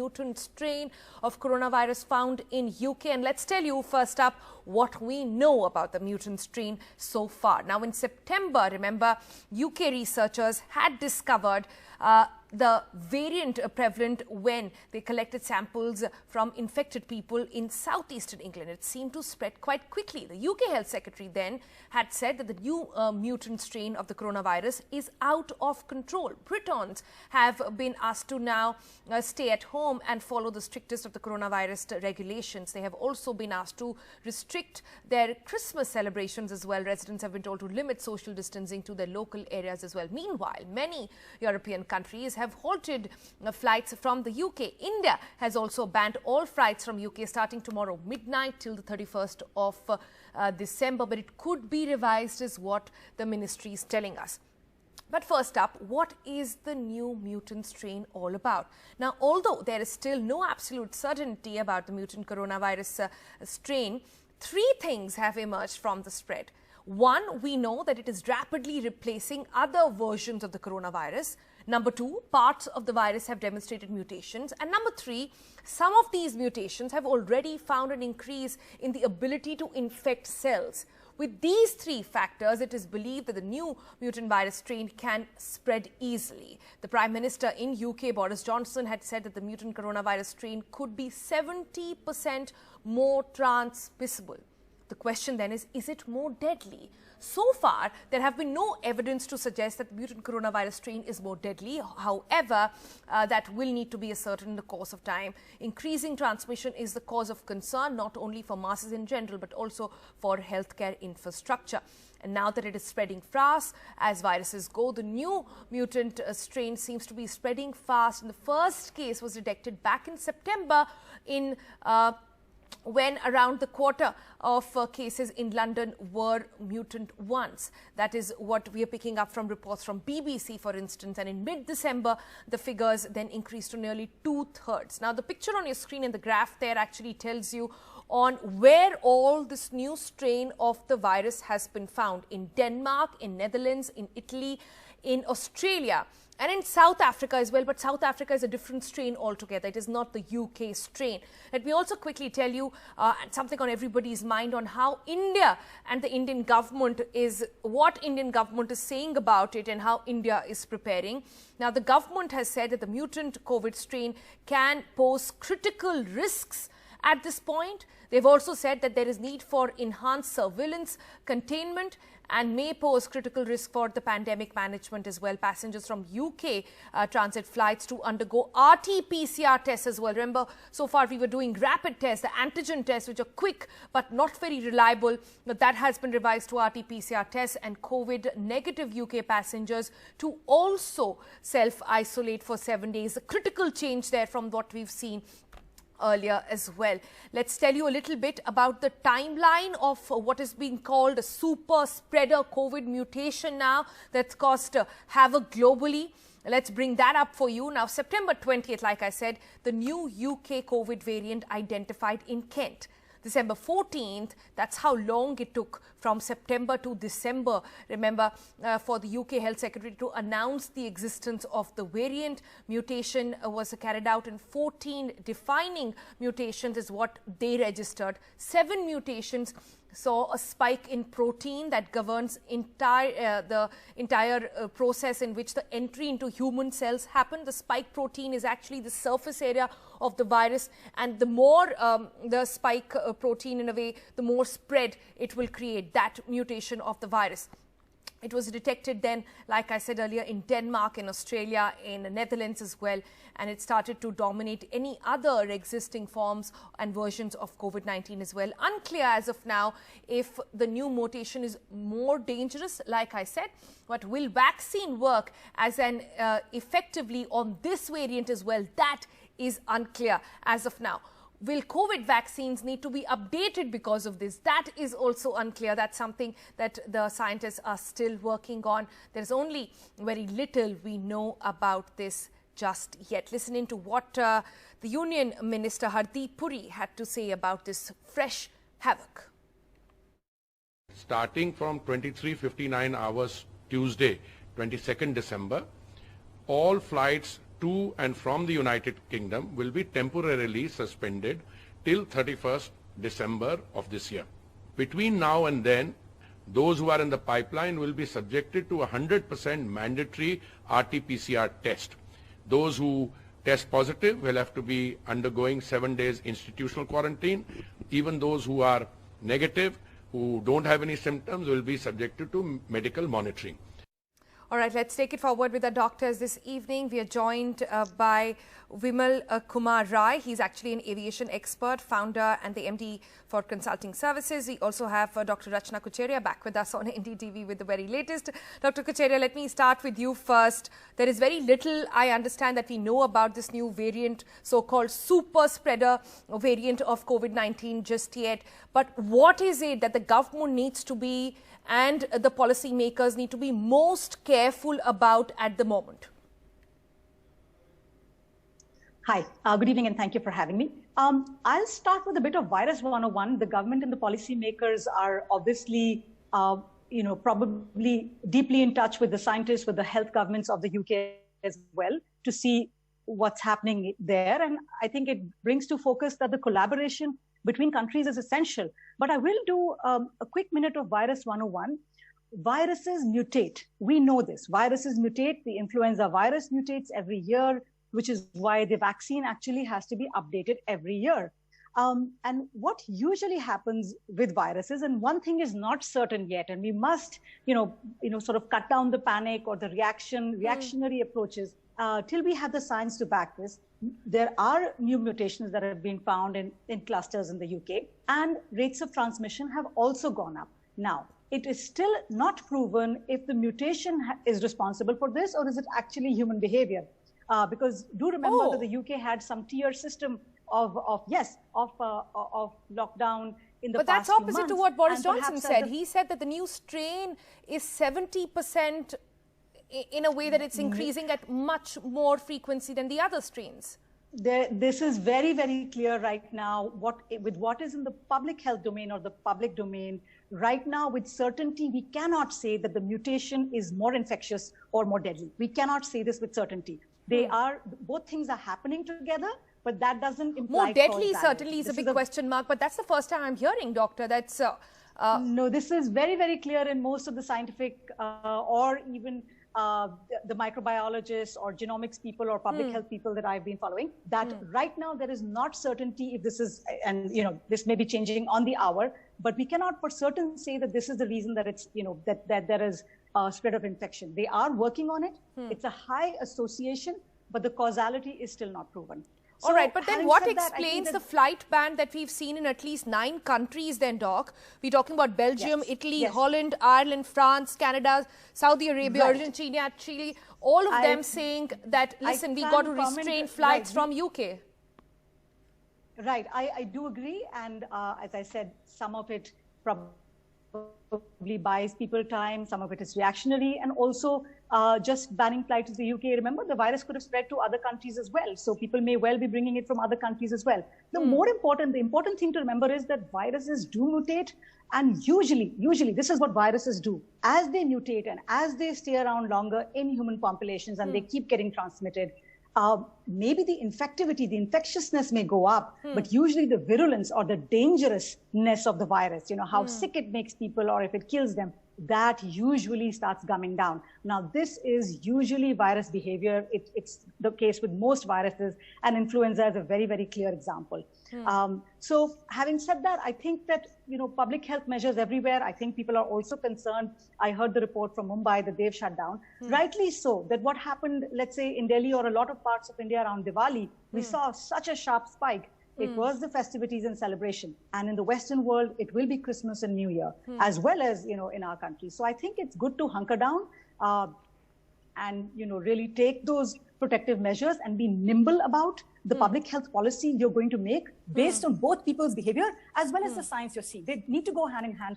mutant strain of coronavirus found in UK. And let's tell you first up what we know about the mutant strain so far. Now, in September, remember, UK researchers had discovered the variant prevalent when they collected samples from infected people in southeastern England. It seemed to spread quite quickly. The UK Health Secretary then had said that the new mutant strain of the coronavirus is out of control. Britons have been asked to now stay at home and follow the strictest of the coronavirus regulations. They have also been asked to restrict their Christmas celebrations as well. Residents have been told to limit social distancing to their local areas as well. Meanwhile, many European countries have halted flights from the UK. India has also banned all flights from UK starting tomorrow midnight till the 31st of December. But it could be revised is what the ministry is telling us. But first up, what is the new mutant strain all about? Now, although there is still no absolute certainty about the mutant coronavirus strain, three things have emerged from the spread. One, we know that it is rapidly replacing other versions of the coronavirus. Number two, parts of the virus have demonstrated mutations. And number three, some of these mutations have already found an increase in the ability to infect cells. With these three factors, it is believed that the new mutant virus strain can spread easily. The Prime Minister in UK, Boris Johnson, had said that the mutant coronavirus strain could be 70% more transmissible. The question then is it more deadly? So far, there have been no evidence to suggest that the mutant coronavirus strain is more deadly. However, that will need to be ascertained in the course of time. Increasing transmission is the cause of concern, not only for masses in general, but also for healthcare infrastructure. And now that it is spreading fast, as viruses go, the new mutant strain seems to be spreading fast. And the first case was detected back in September when around the quarter of cases in London were mutant ones. That is what we are picking up from reports from BBC, for instance. And in mid-December, the figures then increased to nearly 2/3. Now, the picture on your screen and the graph there actually tells you on where all this new strain of the virus has been found. In Denmark, in Netherlands, in Italy, in Australia, and in South Africa as well. But South Africa is a different strain altogether. It is not the UK strain. Let me also quickly tell you something on everybody's mind on how India and the Indian government what Indian government is saying about it and how India is preparing. Now, the government has said that the mutant COVID strain can pose critical risks at this point. They've also said that there is need for enhanced surveillance, containment, and may pose critical risk for the pandemic management as well. Passengers from UK transit flights to undergo RT-PCR tests as well. Remember, so far we were doing rapid tests, the antigen tests, which are quick but not very reliable. But that has been revised to RT-PCR tests, and COVID-negative UK passengers to also self-isolate for 7 days. A critical change there from what we've seen earlier as well. Let's tell you a little bit about the timeline of what is being called a super spreader COVID mutation now that's caused havoc globally. Let's bring that up for you. Now, September 20th, like I said, the new UK COVID variant identified in Kent. December 14th, that's how long it took from September to December, remember, for the UK Health Secretary to announce the existence of the variant. Mutation was carried out in 14 defining mutations is what they registered. 7 mutations saw a spike in protein that governs the entire process in which the entry into human cells happen. The spike protein is actually the surface area of the virus, and the more the spike protein, in a way, the more spread it will create, that mutation of the virus. It was detected then, like I said earlier, in Denmark, in Australia, in the Netherlands as well, and it started to dominate any other existing forms and versions of COVID-19 as well. Unclear as of now if the new mutation is more dangerous, like I said, but will vaccine work as an effectively on this variant as well? That is unclear as of now. Will COVID vaccines need to be updated because of this? That is also unclear. That's something that the scientists are still working on. There's only very little we know about this just yet. Listen in to what the Union Minister Hardeep Puri had to say about this fresh havoc. Starting from 23:59 hours Tuesday, 22nd December, all flights to and from the United Kingdom will be temporarily suspended till 31st December of this year. Between now and then, those who are in the pipeline will be subjected to a 100% mandatory RT-PCR test. Those who test positive will have to be undergoing 7 days institutional quarantine. Even those who are negative, who don't have any symptoms, will be subjected to medical monitoring. All right, let's take it forward with our doctors this evening. We are joined by Vimal Kumar Rai. He's actually an aviation expert, founder and the MD for consulting services. We also have Dr. Rachna Kucheria back with us on NDTV with the very latest. Dr. Kucheria, let me start with you first. There is very little, I understand, that we know about this new variant, so-called super spreader variant of COVID-19 just yet. But what is it that the government needs to be and the policymakers need to be most careful about at the moment? Hi, good evening and thank you for having me. I'll start with a bit of Virus 101. The government and the policymakers are obviously, probably deeply in touch with the scientists, with the health governments of the UK as well, to see what's happening there. And I think it brings to focus that the collaboration between countries is essential. But I will do a quick minute of Virus 101. Viruses mutate. We know this. Viruses mutate. The influenza virus mutates every year, which is why the vaccine actually has to be updated every year. And what usually happens with viruses, and one thing is not certain yet, and we must, sort of cut down the panic or the reactionary approaches till we have the science to back this. There are new mutations that have been found in clusters in the UK, and rates of transmission have also gone up. Now, it is still not proven if the mutation is responsible for this, or is it actually human behavior? Because do remember that the UK had some tier system of lockdown in the But past that's opposite to what Boris Johnson said. The, he said that the new strain is 70% in a way that it's increasing at much more frequency than the other strains. This is very, very clear right now. With what is in the public health domain or the public domain, right now with certainty, we cannot say that the mutation is more infectious or more deadly. We cannot say this with certainty. Both things are happening together, but that doesn't imply more deadly certainly is a big question mark, but that's the first time I'm hearing, doctor. That's no, this is very, very clear in most of the scientific or even the microbiologists or genomics people or public health people that I've been following, that right now there is not certainty if this is, and this may be changing on the hour, but we cannot for certain say that this is the reason that it's, that there is a spread of infection. They are working on it. It's a high association, but the causality is still not proven. All right, but then what explains the flight ban that we've seen in at least 9 countries then, Doc? We're talking about Belgium, Italy, Holland, Ireland, France, Canada, Saudi Arabia, Argentina, Chile, all of them saying that, listen, we got to restrain flights from UK. Right, I do agree. And as I said, some of it probably buys people time, some of it is reactionary, and also just banning flights to the UK. Remember, the virus could have spread to other countries as well. So people may well be bringing it from other countries as well. The important thing to remember is that viruses do mutate. And usually, this is what viruses do. As they mutate and as they stay around longer in human populations and they keep getting transmitted, maybe the infectivity, the infectiousness may go up, but usually the virulence or the dangerousness of the virus, how sick it makes people or if it kills them, that usually starts coming down. Now, this is usually virus behavior. It's the case with most viruses, and influenza is a very, very clear example. So having said that, I think that, public health measures everywhere, I think people are also concerned. I heard the report from Mumbai that they've shut down. Rightly so, that what happened, let's say in Delhi or a lot of parts of India around Diwali, we saw such a sharp spike. It was the festivities and celebration. And in the Western world, it will be Christmas and New Year, as well as, in our country. So I think it's good to hunker down and, really take those protective measures and be nimble about the public health policy you're going to make based on both people's behavior as well as the science you're seeing. They need to go hand in hand.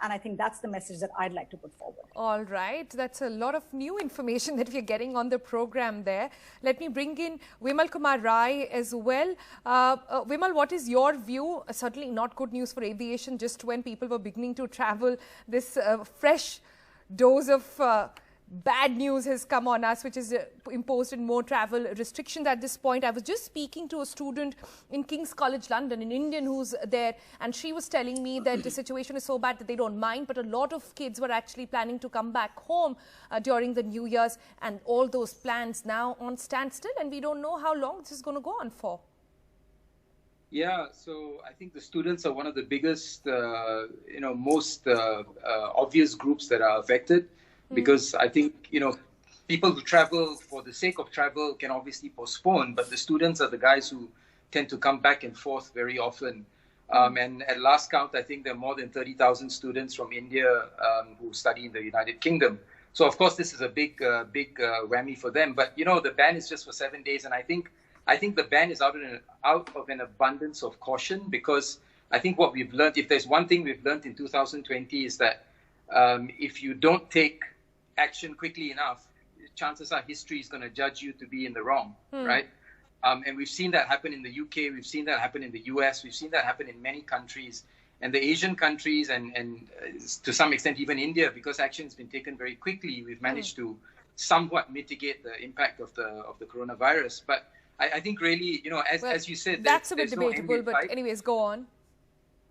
And I think that's the message that I'd like to put forward. All right. That's a lot of new information that we're getting on the program there. Let me bring in Vimal Kumar Rai as well. Vimal, what is your view? Certainly not good news for aviation, just when people were beginning to travel. This fresh dose of bad news has come on us, which is imposed in more travel restrictions at this point. I was just speaking to a student in King's College London, an Indian who's there, and she was telling me that the situation is so bad that they don't mind, but a lot of kids were actually planning to come back home during the New Year's, and all those plans now on standstill, and we don't know how long this is going to go on for. Yeah, so I think the students are one of the biggest, most obvious groups that are affected, because I think, people who travel for the sake of travel can obviously postpone, but the students are the guys who tend to come back and forth very often. And at last count, I think there are more than 30,000 students from India who study in the United Kingdom. So, of course, this is a big whammy for them. But, the ban is just for 7 days, and I think the ban is out of an abundance of caution, because I think what we've learned, if there's one thing we've learned in 2020, is that if you don't take action quickly enough, chances are history is going to judge you to be in the wrong, right? And we've seen that happen in the UK, we've seen that happen in the US, we've seen that happen in many countries, and the Asian countries, and to some extent even India, because action has been taken very quickly, we've managed to somewhat mitigate the impact of the coronavirus. But I think really, as you said, that's a bit debatable, but anyways, go on.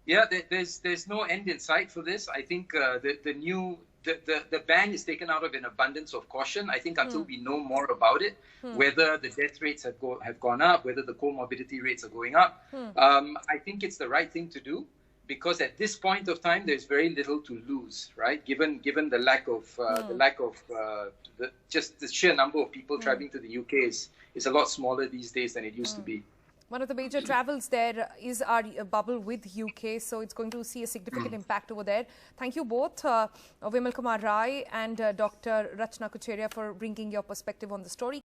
Yeah, there's no end in sight for this. I think the ban is taken out of an abundance of caution. I think until we know more about it, whether the death rates have gone up, whether the comorbidity rates are going up, I think it's the right thing to do, because at this point of time, there's very little to lose, right? Given the lack of just the sheer number of people traveling to the UK is a lot smaller these days than it used to be. One of the major travels there is our bubble with UK, so it's going to see a significant impact over there. Thank you both, Vimal Kumar Rai and Dr. Rachna Kucheria, for bringing your perspective on the story.